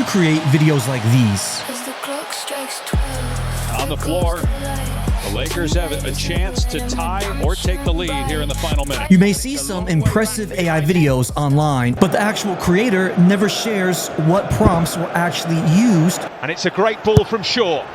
create videos like these. On the floor, the Lakers have a chance to tie or take the lead here in the final minute. You may see some impressive AI videos online, but the actual creator never shares what prompts were actually used. And it's a great ball from Shaw.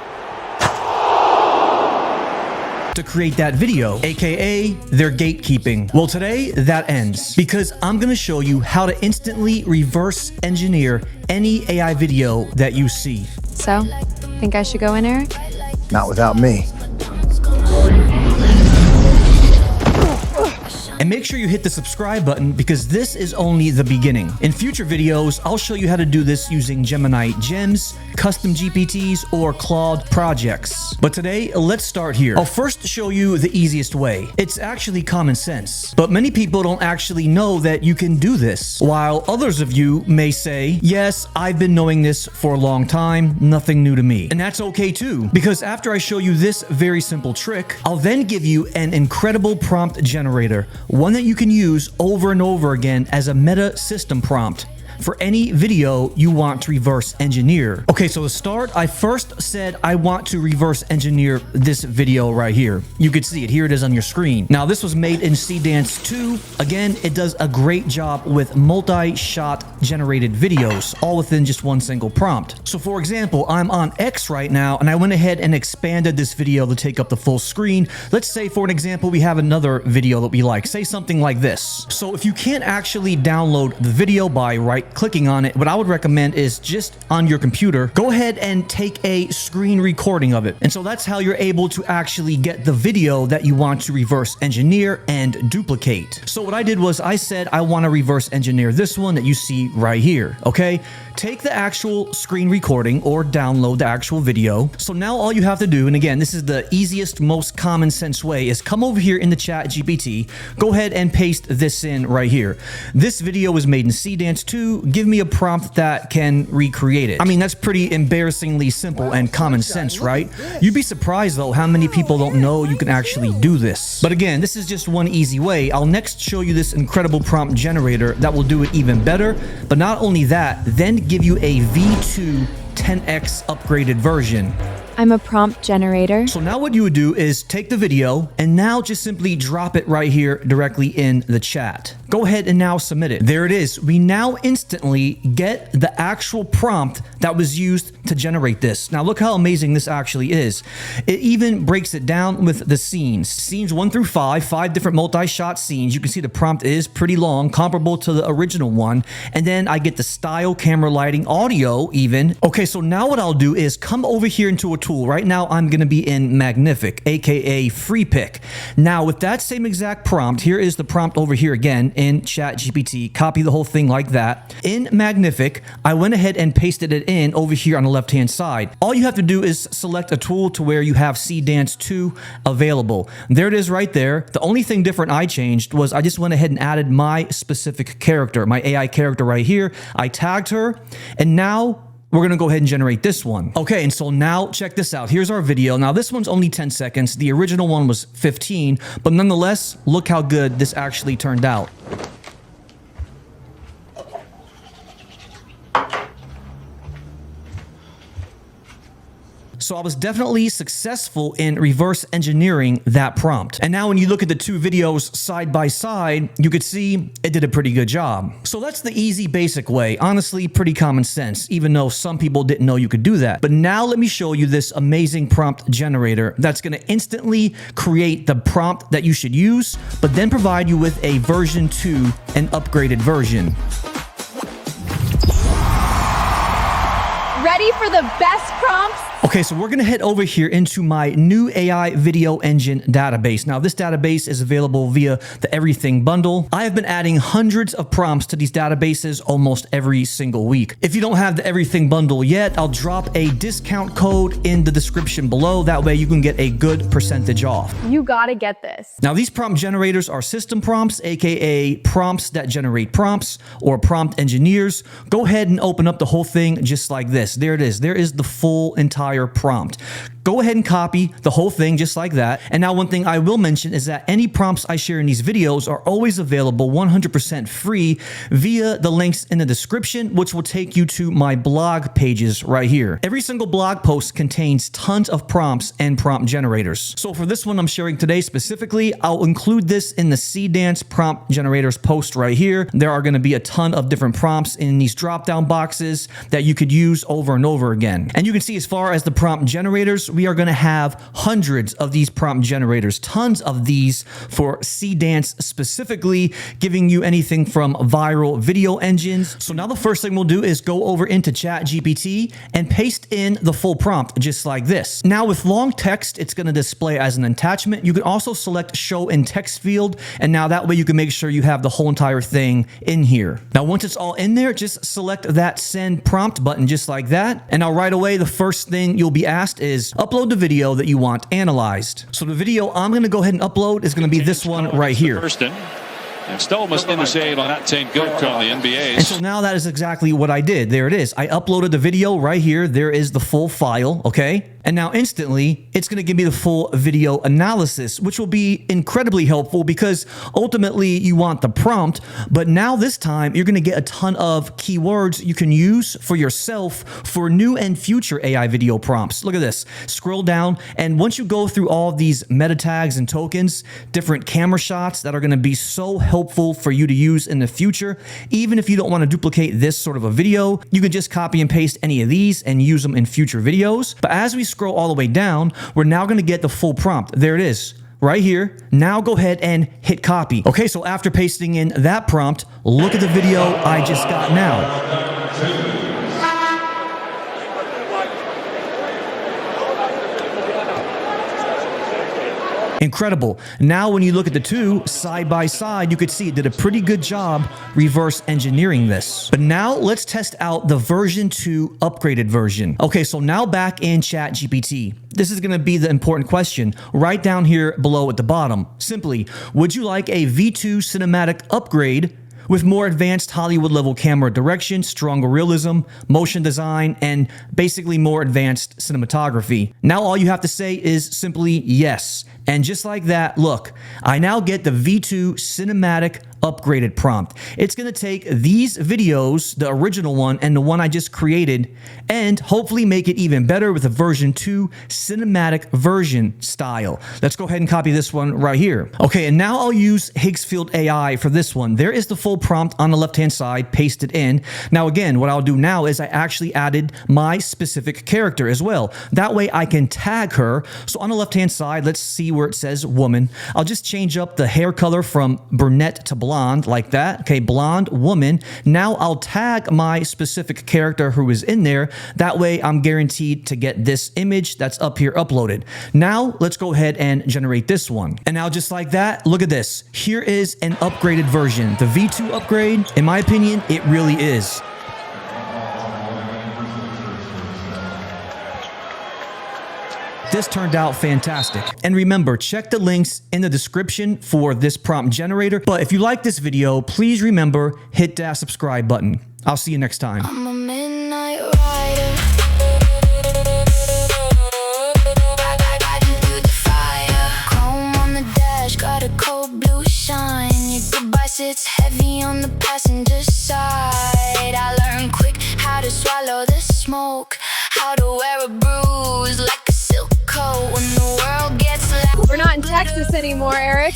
To create that video, aka their gatekeeping. Well, today that ends because I'm gonna show you how to instantly reverse engineer any AI video that you see. So, think I should go in, Eric? Not without me. And make sure you hit the subscribe button because this is only the beginning. In future videos, I'll show you how to do this using Gemini Gems, custom GPTs, or Claude projects. But today, let's start here. I'll first show you the easiest way. It's actually common sense, but many people don't actually know that you can do this. While others of you may say, yes, I've been knowing this for a long time, nothing new to me. And that's okay too, because after I show you this very simple trick, I'll then give you an incredible prompt generator, one that you can use over and over again as a meta system prompt for any video you want to reverse engineer. Okay, so to start, I first said I want to reverse engineer this video right here. You could see it. Here it is on your screen. Now, this was made in Seedance 2. Again, it does a great job with multi-shot generated videos, all within just one single prompt. So for example, I'm on X right now, and I went ahead and expanded this video to take up the full screen. Let's say, for an example, we have another video that we like. Say something like this. So if you can't actually download the video by right-clicking on it, what I would recommend is just on your computer, go ahead and take a screen recording of it. And so that's how you're able to actually get the video that you want to reverse engineer and duplicate. So what I did was I said I want to reverse engineer this one that you see right here. Okay, take the actual screen recording or download the actual video. So now all you have to do, and again, this is the easiest, most common sense way, is come over here in the chat GPT, go ahead and paste this in right here. This video was made in Seedance 2. Give me a prompt that can recreate it. I mean, that's pretty embarrassingly simple and common sense, right? You'd be surprised though how many people don't know you can actually do this. But again, this is just one easy way. I'll next show you this incredible prompt generator that will do it even better. But not only that, then give you a V2 10x upgraded version. I'm a prompt generator. So now what you would do is take the video and now just simply drop it right here directly in the chat. Go ahead and now submit it. There it is. We now instantly get the actual prompt that was used to generate this. Now look how amazing this actually is. It even breaks it down with the scenes. Scenes 1 through 5 different multi-shot scenes. You can see the prompt is pretty long, comparable to the original one. And then I get the style, camera, lighting, audio even. Okay, so now what I'll do is come over here into a tool. Right now I'm going to be in Magnific, aka Free Pick. Now with that same exact prompt, here is the prompt over here again in ChatGPT. Copy the whole thing like that. In Magnific, I went ahead and pasted it in over here on the left hand side. All you have to do is select a tool to where you have Seedance 2 available. There it is right there. The only thing different I changed was I just went ahead and added my specific character, my AI character right here. I tagged her, and now we're going to go ahead and generate this one. Okay, and so now check this out. Here's our video. Now this one's only 10 seconds. The original one was 15, but nonetheless, look how good this actually turned out. So I was definitely successful in reverse engineering that prompt. And now when you look at the two videos side by side, you could see it did a pretty good job. So that's the easy, basic way. Honestly, pretty common sense, even though some people didn't know you could do that. But now let me show you this amazing prompt generator that's going to instantly create the prompt that you should use, but then provide you with a version 2, an upgraded version. Ready for the best prompts? Okay, so we're going to head over here into my new AI video engine database. Now, this database is available via the Everything bundle. I have been adding hundreds of prompts to these databases almost every single week. If you don't have the Everything bundle yet, I'll drop a discount code in the description below. That way you can get a good percentage off. You gotta get this. Now, these prompt generators are system prompts, aka prompts that generate prompts, or prompt engineers. Go ahead and open up the whole thing just like this. There it is. There is the full entire prompt. Go ahead and copy the whole thing just like that. And now one thing I will mention is that any prompts I share in these videos are always available 100% free via the links in the description, which will take you to my blog pages right here. Every single blog post contains tons of prompts and prompt generators. So for this one I'm sharing today specifically, I'll include this in the Seedance prompt generators post right here. There are going to be a ton of different prompts in these drop-down boxes that you could use over and over again. And you can see as far as the prompt generators, we are going to have hundreds of these prompt generators, tons of these for Seedance specifically, giving you anything from viral video engines. So now the first thing we'll do is go over into ChatGPT and paste in the full prompt just like this. Now with long text, it's going to display as an attachment. You can also select show in text field, and now that way you can make sure you have the whole entire thing in here. Now once it's all in there, just select that send prompt button just like that. And now right away, the first thing you'll be asked is upload the video that you want analyzed. So the video I'm going to go ahead and upload is going to be this one right here. And still must indicate on that same good on the NBA. And so now that is exactly what I did. There it is. I uploaded the video right here. There is the full file, okay? And now instantly, it's going to give me the full video analysis, which will be incredibly helpful because ultimately you want the prompt, but now this time you're going to get a ton of keywords you can use for yourself for new and future AI video prompts. Look at this. Scroll down, and once you go through all of these meta tags and tokens, different camera shots that are going to be so helpful for you to use in the future, even if you don't want to duplicate this sort of a video, you can just copy and paste any of these and use them in future videos. But as we scroll all the way down, we're now going to get the full prompt. There it is. Right here. Now go ahead and hit copy. Okay, so after pasting in that prompt, look at the video I just got now. Incredible. Now when you look at the two side by side, you could see it did a pretty good job reverse engineering this. But now let's test out the version 2 upgraded version. Okay, so now back in ChatGPT. This is going to be the important question right down here below at the bottom. Simply, would you like a V2 cinematic upgrade with more advanced Hollywood level camera direction, stronger realism, motion design, and basically more advanced cinematography? Now all you have to say is simply yes. And just like that, look, I now get the V2 cinematic upgraded prompt. It's going to take these videos, the original one and the one I just created, and hopefully make it even better with a version 2 cinematic version style. Let's go ahead and copy this one right here. Okay, and now I'll use Higgsfield AI for this one. There is the full prompt on the left-hand side, pasted in. Now again, what I'll do now is I actually added my specific character as well. That way I can tag her. So on the left-hand side, let's see where it says woman. I'll just change up the hair color from brunette to blonde like that. Okay, blonde woman. Now I'll tag my specific character who is in there. That way I'm guaranteed to get this image that's up here uploaded. Now let's go ahead and generate this one. And now just like that, look at this. Here is an upgraded version. The V2 upgrade, in my opinion, it really is. This turned out fantastic. And remember, check the links in the description for this prompt generator. But if you like this video, please remember, hit that subscribe button. I'll see you next time. I'm a midnight rider. Riding through the fire. Chrome on the dash, got a cold blue shine. Your goodbye sits heavy on the passenger side. I learned quick how to swallow the smoke, how to wear a bruise like a silk coat when the world gets loud. We're not in Texas anymore, Eric.